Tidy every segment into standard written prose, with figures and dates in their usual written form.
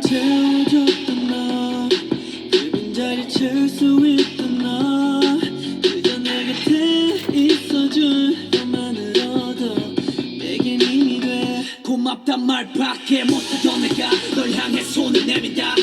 채워줬던 너 그 빈자리 채울 수 있던 너 그저 내 곁에 있어줄 너만으로도 내겐 힘이 돼 고맙단 말밖에 못하던 내가 널 향해 손을 내민다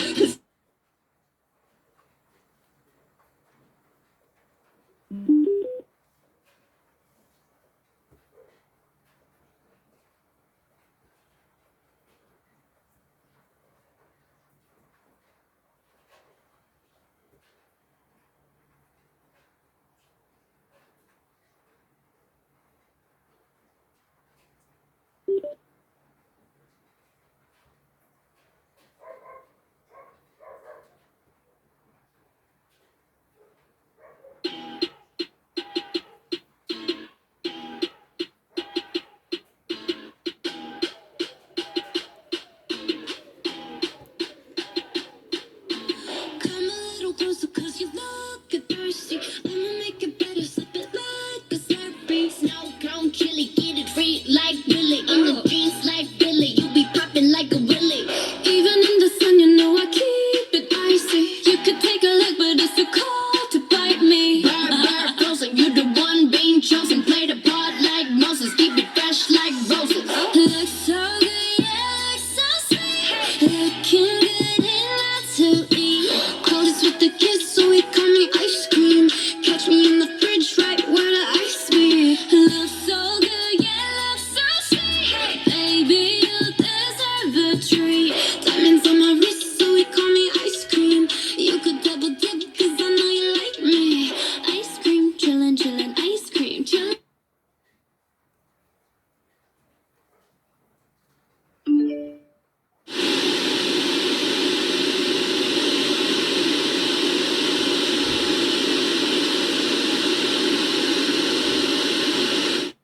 Come a little closer cause you look thirsty. I'ma make it better, slip it like a slurpee. Snow cone chili, get it free like Billy. In the jeans like Billy, you be popping like a willy. Even in the sun, you know I keep it icy. You could take a look, but it's too cold to bite me. Bird, frozen, you the one being chosen. Play the part like Moses, keep it fresh like roses. Looks so good, yeah, looks so sweet. Looking good and not to eat. Coldest with the kiss, so he call me ice cream. Catch me in the fridge, right where the ice be. Looks so good, yeah, looks so sweet. Baby, you deserve a treat. Diamonds on my wrist, so he call me ice cream. You could double dip, cause I know you like me. Ice cream, chillin', chillin', ice cream, chillin'.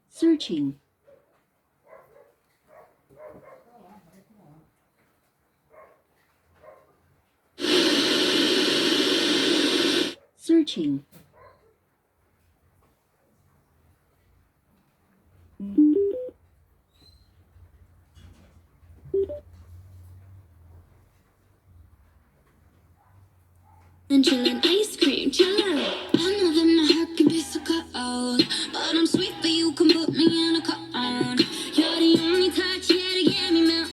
Searching. Searching. And chillin' ice cream.